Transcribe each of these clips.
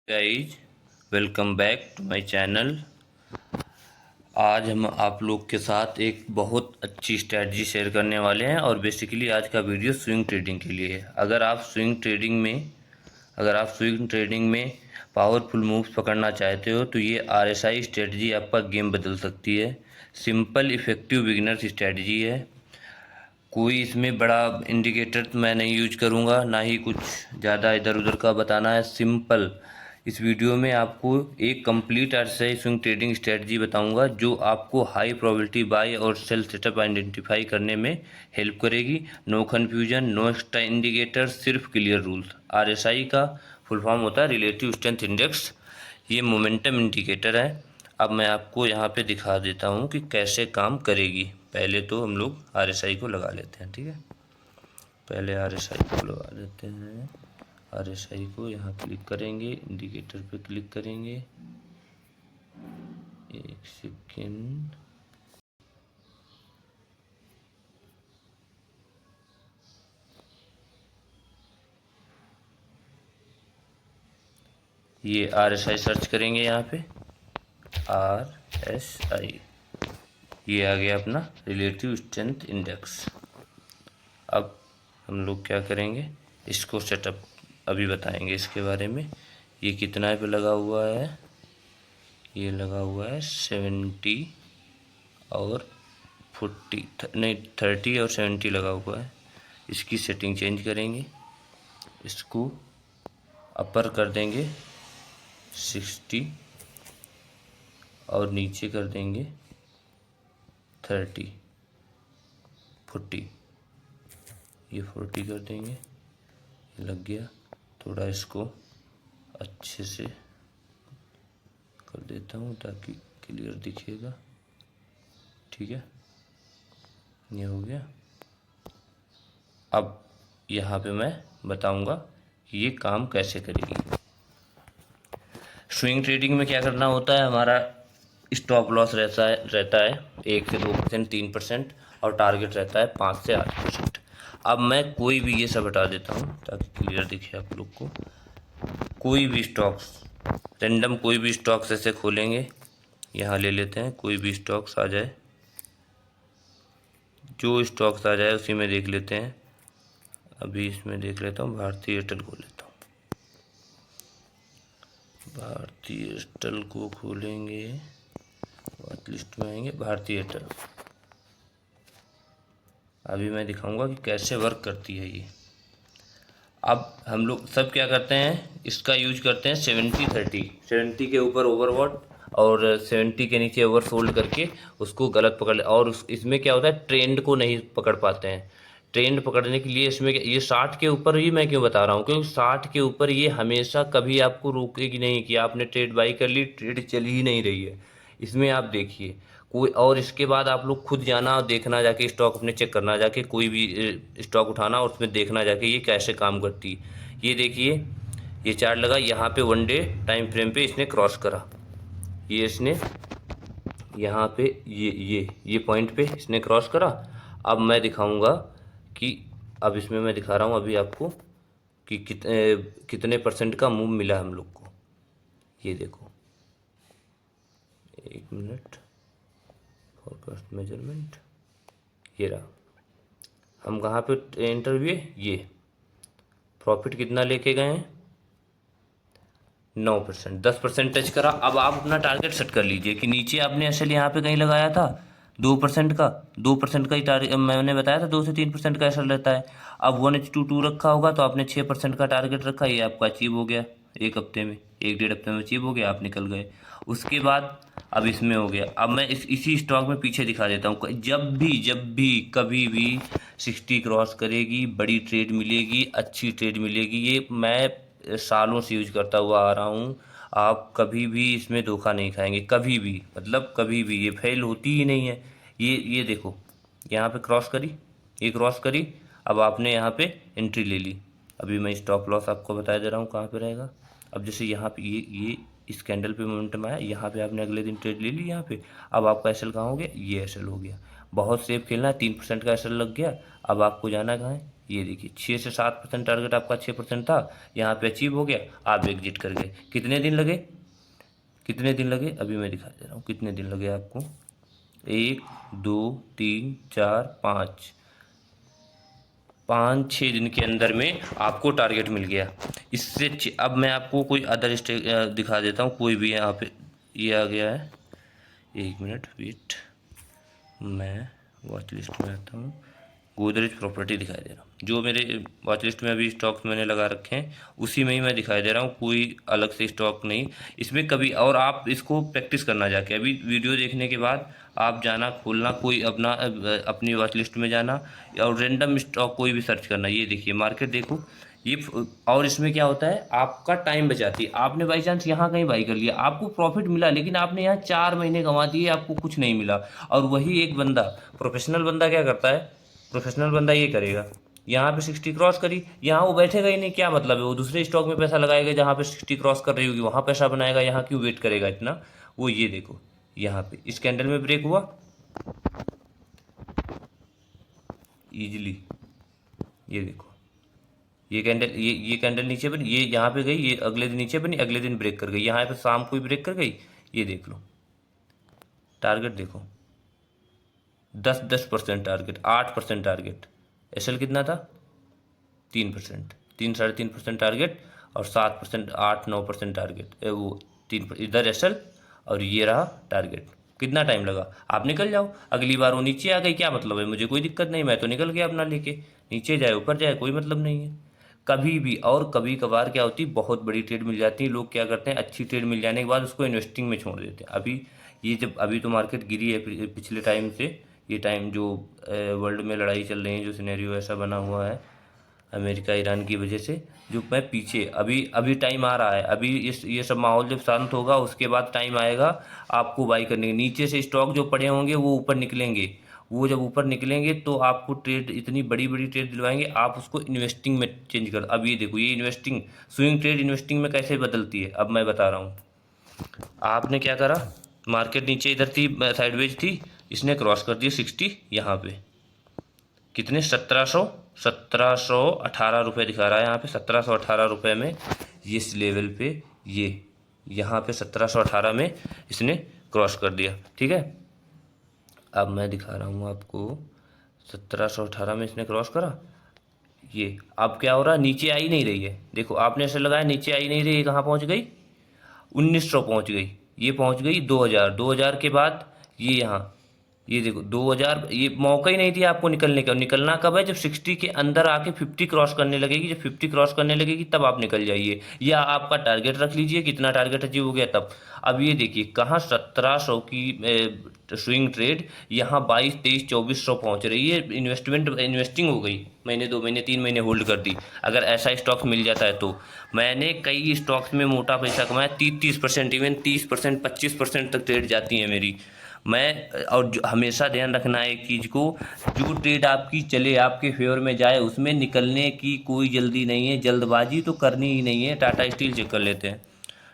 Guys, welcome back to my channel. आज हम आप लोग के साथ एक बहुत अच्छी स्ट्रैटेजी शेयर करने वाले हैं और बेसिकली आज का वीडियो स्विंग ट्रेडिंग के लिए है। अगर आप स्विंग ट्रेडिंग में पावरफुल मूव्स पकड़ना चाहते हो तो ये RSI स्ट्रेटजी आपका गेम बदल सकती है। सिंपल इफ़ेक्टिव बिगिनर्स स्ट्रेटजी है। कोई इसमें बड़ा इंडिकेटर तो मैं नहीं यूज करूँगा, ना ही कुछ ज़्यादा इधर उधर का बताना है। सिंपल इस वीडियो में आपको एक complete RSI swing trading strategy बताऊंगा जो आपको हाई प्रोबेबिलिटी बाय और सेल सेटअप आइडेंटिफाई करने में हेल्प करेगी। No confusion, no extra indicator, सिर्फ क्लियर रूल्स। RSI का फुल फॉर्म होता है रिलेटिव स्ट्रेंथ इंडेक्स। ये मोमेंटम इंडिकेटर है। अब मैं आपको यहाँ पे दिखा देता हूँ कि कैसे काम करेगी। पहले तो हम लोग RSI को लगा लेते हैं, ठीक है। पहले RSI को लगा लेते हैं। RSI को यहाँ क्लिक करेंगे, इंडिकेटर पे क्लिक करेंगे। एक सेकेंड, ये RSI सर्च करेंगे यहाँ पे, RSI, ये आ गया अपना रिलेटिव स्ट्रेंथ इंडेक्स। अब हम लोग क्या करेंगे, इसको सेटअप अभी बताएंगे इसके बारे में। ये कितना पे लगा हुआ है, ये लगा हुआ है 70 और 40 नहीं 30 और 70 लगा हुआ है। इसकी सेटिंग चेंज करेंगे, इसको अपर कर देंगे 60 और नीचे कर देंगे 30, 40, ये 40 कर देंगे। ये लग गया। थोड़ा इसको अच्छे से कर देता हूँ ताकि क्लियर दिखेगा, ठीक है। ये हो गया। अब यहाँ पे मैं बताऊँगा कि ये काम कैसे करेगी। स्विंग ट्रेडिंग में क्या करना होता है, हमारा स्टॉप लॉस रहता है 1 से 2%, 3% और टारगेट रहता है 5 से 8%। अब मैं कोई भी ये सब हटा देता हूँ ताकि क्लियर दिखे आप लोग को। कोई भी स्टॉक्स रेंडम, कोई भी स्टॉक्स ऐसे खोलेंगे, यहाँ ले लेते हैं, कोई भी स्टॉक्स आ जाए, जो स्टॉक्स आ जाए उसी में देख लेते हैं। अभी इसमें देख लेता हूँ, भारतीय एयरटेल खोल लेता हूँ। भारतीय एयरटेल को खोलेंगे, वॉच लिस्ट में आएंगे, भारतीय एयरटेल। अभी मैं दिखाऊंगा कि कैसे वर्क करती है ये। अब हम लोग सब क्या करते हैं, इसका यूज करते हैं 70-30, 70 के ऊपर ओवरबॉट और 70 के नीचे ओवरसोल्ड करके उसको गलत पकड़ ले। और इसमें क्या होता है, ट्रेंड को नहीं पकड़ पाते हैं। ट्रेंड पकड़ने के लिए इसमें ये 60 के ऊपर ही मैं क्यों बता रहा हूँ, क्योंकि 60 के ऊपर ये हमेशा कभी आपको रोकेगी नहीं कि आपने ट्रेड बाई कर ली, ट्रेड चल ही नहीं रही है। इसमें आप देखिए कोई, और इसके बाद आप लोग खुद जाना और देखना, जाके स्टॉक अपने चेक करना, जाके कोई भी स्टॉक उठाना और उसमें देखना जाके ये कैसे काम करती है। ये देखिए, ये चार्ट लगा यहाँ पे 1 डे टाइम फ्रेम पे इसने क्रॉस करा, ये इसने यहाँ पे ये पॉइंट पे इसने क्रॉस करा। अब मैं दिखाऊंगा कि, अब इसमें मैं दिखा रहा हूँ अभी आपको कि कितने % का मूव मिला हम लोग को। ये देखो, 1 मिनट, फोरकास्ट मेजरमेंट, ये रहा। हम कहाँ पे एंटर हुए, ये प्रॉफिट कितना लेके गए हैं, 9%, 10% टच करा। अब आप अपना टारगेट सेट कर लीजिए कि नीचे आपने असल यहाँ पे कहीं लगाया था 2% का, 2% का ही टारगेट मैंने बताया था, 2 से 3% का असल रहता है। अब 1:2 रखा होगा तो आपने 6% का टारगेट रखा, ये आपका अचीव हो गया। एक हफ्ते में, 1-1.5 हफ्ते में अचीव हो गया, आप निकल गए। उसके बाद अब इसमें हो गया। अब मैं इसी स्टॉक में पीछे दिखा देता हूँ। जब भी कभी भी 60 क्रॉस करेगी, बड़ी ट्रेड मिलेगी, अच्छी ट्रेड मिलेगी। ये मैं सालों से यूज करता हुआ आ रहा हूँ। आप कभी भी इसमें धोखा नहीं खाएंगे, कभी भी, मतलब कभी भी। ये फेल होती ही नहीं है। ये देखो, यहाँ पे क्रॉस करी, ये क्रॉस करी, अब आपने यहाँ पे एंट्री ले ली। अभी मैं स्टॉप लॉस आपको बता दे रहा हूँ कहाँ पे रहेगा। अब जैसे यहाँ पे ये इस कैंडल पे मोमेंटम आया, यहाँ पे आपने अगले दिन ट्रेड ले ली यहाँ पे। अब आपका एसएल कहाँ हो गया, ये एसएल हो गया। बहुत सेफ खेलना है, 3% का एसएल लग गया। अब आपको जाना कहाँ है, ये देखिए 6 से 7% टारगेट आपका 6% था, यहाँ पे अचीव हो गया, आप एग्जिट कर गए। कितने दिन लगे, कितने दिन लगे, अभी मैं दिखा दे रहा हूँ कितने दिन लगे आपको। 1 2 3 4 5 5-6 दिन के अंदर में आपको टारगेट मिल गया। इससे अब मैं आपको कोई अदर दिखा देता हूँ, कोई भी यहाँ पे ये आ गया है। 1 मिनट वेट, मैं वॉच लिस्ट में आता हूँ, गोदरेज प्रॉपर्टी दिखाई दे रहा हूँ। जो मेरे वॉच लिस्ट में अभी स्टॉक्स मैंने लगा रखे हैं उसी में ही मैं दिखाई दे रहा हूँ, कोई अलग से स्टॉक नहीं इसमें कभी। और आप इसको प्रैक्टिस करना जाके, अभी वीडियो देखने के बाद आप जाना खोलना कोई अपना अपनी वॉच लिस्ट में जाना और रेंडम स्टॉक कोई भी सर्च करना। ये देखिए मार्केट देखो ये, और इसमें क्या होता है आपका टाइम बचाती है। आपने बाई चांस यहाँ कहीं बाई कर लिया, आपको प्रॉफिट मिला, लेकिन आपने यहाँ 4 महीने गंवा दिए, आपको कुछ नहीं मिला। और वही एक बंदा, प्रोफेशनल बंदा क्या करता है, प्रोफेशनल बंदा ये करेगा, यहाँ पे 60 क्रॉस करी, यहाँ वो बैठेगा ही नहीं, क्या मतलब है, वो दूसरे स्टॉक में पैसा लगाएगा जहाँ पे 60 क्रॉस कर रही होगी, वहाँ पैसा बनाएगा, यहाँ क्यों वेट करेगा इतना। वो ये देखो यहाँ पे इस कैंडल में ब्रेक हुआ इजीली, ये देखो ये कैंडल, ये कैंडल नीचे बनी, ये यहाँ पे गई, ये अगले दिन नीचे बनी, अगले दिन ब्रेक कर गई, यहाँ पे शाम को ही ब्रेक कर गई। ये देख लो टारगेट देखो, 10% टारगेट, 8% टारगेट, एसएल कितना था 3%, 3-3.5% टारगेट, और 7% 8-9% टारगेट, वो 3 इधर एसएल और ये रहा टारगेट। कितना टाइम लगा, आप निकल जाओ, अगली बार वो नीचे आ गई, क्या मतलब है, मुझे कोई दिक्कत नहीं, मैं तो निकल गया अपना लेके, नीचे जाए ऊपर जाए कोई मतलब नहीं है कभी भी। और कभी कभार क्या होती है, बहुत बड़ी ट्रेड मिल जाती है, लोग क्या करते हैं अच्छी ट्रेड मिल जाने के बाद उसको इन्वेस्टिंग में छोड़ देते हैं। अभी ये जब अभी तो मार्केट गिरी है पिछले टाइम से, ये टाइम जो वर्ल्ड में लड़ाई चल रही है, जो सिनेरियो ऐसा बना हुआ है अमेरिका ईरान की वजह से, जो मैं पीछे अभी अभी टाइम आ रहा है, अभी ये सब माहौल जब शांत होगा उसके बाद टाइम आएगा आपको बाई करने के। नीचे से स्टॉक जो पड़े होंगे वो ऊपर निकलेंगे, वो जब ऊपर निकलेंगे तो आपको ट्रेड, इतनी बड़ी बड़ी ट्रेड दिलवाएंगे, आप उसको इन्वेस्टिंग में चेंज कर। अब ये देखो ये इन्वेस्टिंग, स्विंग ट्रेड इन्वेस्टिंग में कैसे बदलती है, अब मैं बता रहा हूँ। आपने क्या करा, मार्केट नीचे इधर थी, साइडवेज थी, इसने क्रॉस कर दिया 60, यहाँ पे कितने 1718 रुपये दिखा रहा है, यहाँ पे 1718 रुपये में इस लेवल पे, ये यहाँ पे 1718 में इसने क्रॉस कर दिया। ठीक है, अब मैं दिखा रहा हूँ आपको, 1718 में इसने क्रॉस करा, ये अब क्या हो रहा है, नीचे आ ही नहीं रही है, देखो आपने ऐसे लगाया नीचे आ ही नहीं रही है, कहाँ पहुँच गई 1900 पहुँच गई, ये पहुँच गई 2000 के बाद ये यहाँ, ये देखो 2000, ये मौका ही नहीं दिया आपको निकलने का। निकलना कब है, जब 60 के अंदर आके 50 क्रॉस करने लगेगी, जब 50 क्रॉस करने लगेगी तब आप निकल जाइए, या आपका टारगेट रख लीजिए कितना टारगेट अचीव हो गया तब। अब ये देखिए कहाँ 1700 की स्विंग ट्रेड, यहाँ 2200-2300 पहुँच रही है, इन्वेस्टिंग हो गई, महीने 2 महीने 3 महीने होल्ड कर दी। अगर ऐसा स्टॉक मिल जाता है तो मैंने कई स्टॉक्स में मोटा पैसा कमाया, 30%, इवन 30%, 25% तक ट्रेड जाती है मेरी। मैं और हमेशा ध्यान रखना है एक चीज़ को, जो ट्रेड आपकी चले आपके फेवर में जाए उसमें निकलने की कोई जल्दी नहीं है, जल्दबाजी तो करनी ही नहीं है। टाटा स्टील चेक कर लेते हैं,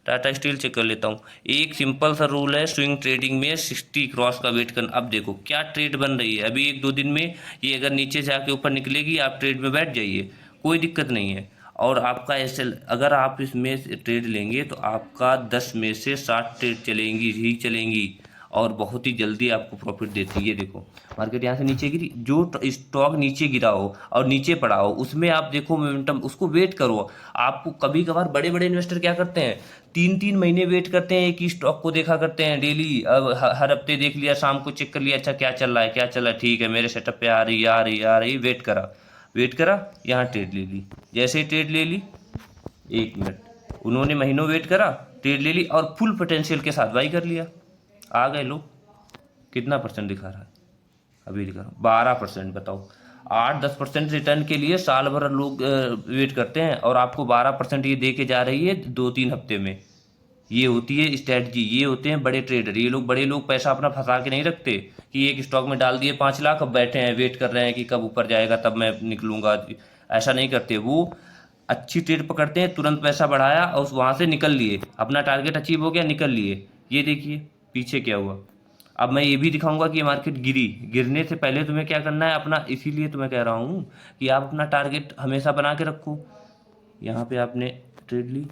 टाटा स्टील चेक कर लेता हूँ। एक सिंपल सा रूल है स्विंग ट्रेडिंग में, 60 क्रॉस का वेट करना। अब देखो क्या ट्रेड बन रही है, अभी 1-2 दिन में ये अगर नीचे से आके ऊपर निकलेगी आप ट्रेड में बैठ जाइए, कोई दिक्कत नहीं है। और आपका ऐसे अगर आप इसमें ट्रेड लेंगे तो आपका 10 में से 60 ट्रेड चलेंगी ही चलेंगी, और बहुत ही जल्दी आपको प्रॉफिट देती है। ये देखो मार्केट यहाँ से नीचे गिरी, जो स्टॉक नीचे गिरा हो और नीचे पड़ा हो उसमें आप देखो मोमेंटम, उसको वेट करो। आपको कभी कभार बड़े बड़े इन्वेस्टर क्या करते हैं, 3-3 महीने वेट करते हैं, एक ही स्टॉक को देखा करते हैं डेली, अब हर हफ्ते देख लिया, शाम को चेक कर लिया, अच्छा क्या चल रहा है, क्या चल रहा है, ठीक है मेरे सेटअप पे आ रही आ रही आ रही, वेट करा वेट करा, यहाँ ट्रेड ले ली। जैसे ही ट्रेड ले ली, 1 मिनट, उन्होंने महीनों वेट करा, ट्रेड ले ली और फुल पोटेंशियल के साथ बाई कर लिया, आ गए लोग। कितना परसेंट दिखा रहा है, अभी दिखा रहा हूँ 12%। बताओ 8-10% रिटर्न के लिए साल भर लोग वेट करते हैं, और आपको 12% ये दे के जा रही है 2-3 हफ्ते में। ये होती है स्ट्रैटेजी, ये होते हैं बड़े ट्रेडर। ये लोग, बड़े लोग पैसा अपना फंसा के नहीं रखते कि एक स्टॉक में डाल दिए 5 लाख, अब बैठे हैं वेट कर रहे हैं कि कब ऊपर जाएगा तब मैं निकलूंगा, ऐसा नहीं करते। वो अच्छी ट्रेड पकड़ते हैं, तुरंत पैसा बढ़ाया और वहाँ से निकल लिए, अपना टारगेट अचीव हो गया, निकल लिए। ये देखिए पीछे क्या हुआ, अब मैं ये भी दिखाऊंगा कि ये मार्केट गिरने से पहले तुम्हें क्या करना है अपना, इसीलिए तो मैं कह रहा हूँ कि आप अपना टारगेट हमेशा बना के रखो। यहाँ पे आपने ट्रेड ली,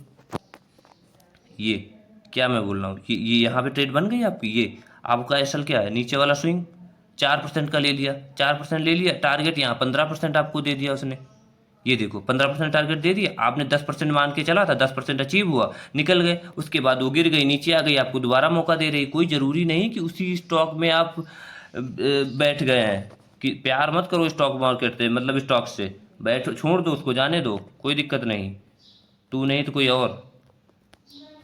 ये क्या मैं बोल रहा हूँ, ये यहाँ पे ट्रेड बन गई आपकी। ये आपका एसएल क्या है, नीचे वाला स्विंग 4% का ले लिया, 4% ले लिया, टारगेट यहाँ 15% आपको दे दिया उसने। ये देखो 15% टारगेट दे दिया आपने, 10% मान के चला था, 10% अचीव हुआ, निकल गए। उसके बाद वो गिर गई, नीचे आ गई, आपको दोबारा मौका दे रही। कोई ज़रूरी नहीं कि उसी स्टॉक में आप बैठ गए हैं। कि प्यार मत करो स्टॉक मार्केट से, मतलब स्टॉक से बैठ, छोड़ दो उसको, जाने दो, कोई दिक्कत नहीं। तू नहीं तो कोई और,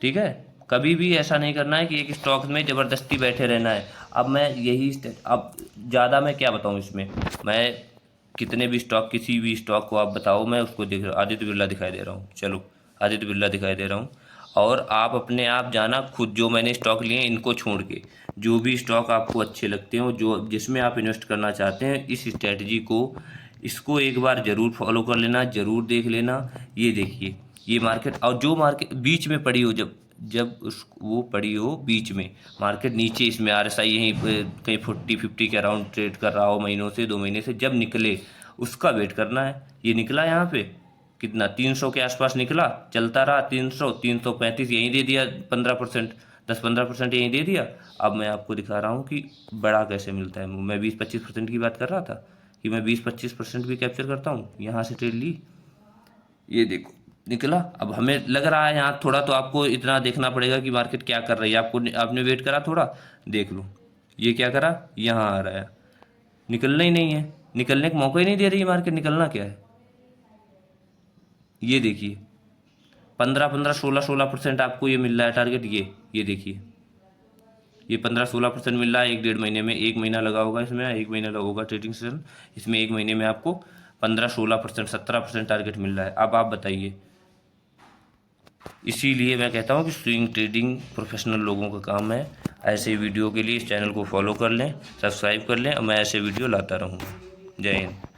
ठीक है। कभी भी ऐसा नहीं करना है कि एक स्टॉक में ज़बरदस्ती बैठे रहना है। अब मैं यही अब ज़्यादा मैं क्या बताऊँ इसमें, मैं कितने भी स्टॉक, किसी भी स्टॉक को आप बताओ, मैं उसको देख रहा हूँ, आदित्य बिरला दिखाई दे रहा हूँ, चलो आदित्य बिरला दिखाई दे रहा हूँ। और आप अपने आप जाना खुद, जो मैंने स्टॉक लिए इनको छोड़ के, जो भी स्टॉक आपको अच्छे लगते हो, जो जिसमें आप इन्वेस्ट करना चाहते हैं, इस स्ट्रेटजी को, इसको एक बार ज़रूर फॉलो कर लेना, ज़रूर देख लेना। ये देखिए ये मार्केट, और जो मार्केट बीच में पड़ी हो, जब जब उस वो पड़ी हो बीच में, मार्केट नीचे, इसमें RSI यहीं कहीं 40-50 के अराउंड ट्रेड कर रहा हो महीनों से, 2 महीने से, जब निकले उसका वेट करना है। ये निकला यहाँ पे कितना, 300 के आसपास निकला, चलता रहा 300, 335 यहीं दे दिया, 15%, 10-15% यहीं दे दिया। अब मैं आपको दिखा रहा हूँ कि बड़ा कैसे मिलता है। मैं 20-25% की बात कर रहा था कि मैं 20-25% भी कैप्चर करता हूँ। यहाँ से ट्रेड ली, ये देखो निकला। अब हमें लग रहा है यहाँ थोड़ा, तो आपको इतना देखना पड़ेगा कि मार्केट क्या कर रही है। आपको, आपने वेट करा थोड़ा, देख लो ये क्या करा, यहाँ आ रहा है, निकलना ही नहीं है, निकलने का मौका ही नहीं दे रही है मार्केट। निकलना क्या है, ये देखिए 15-15, 16-16% आपको ये मिल रहा है टारगेट। ये देखिए ये 15-16% मिल रहा है 1-1.5 महीने में। 1 महीना लगा होगा इसमें, 1 महीना लगा होगा ट्रेडिंग सेशन, इसमें 1 महीने में आपको 15-16%, 17% टारगेट मिल रहा है। अब आप बताइए। इसीलिए मैं कहता हूँ कि स्विंग ट्रेडिंग प्रोफेशनल लोगों का काम है। ऐसे वीडियो के लिए इस चैनल को फॉलो कर लें, सब्सक्राइब कर लें, और मैं ऐसे वीडियो लाता रहूँगा। जय हिंद।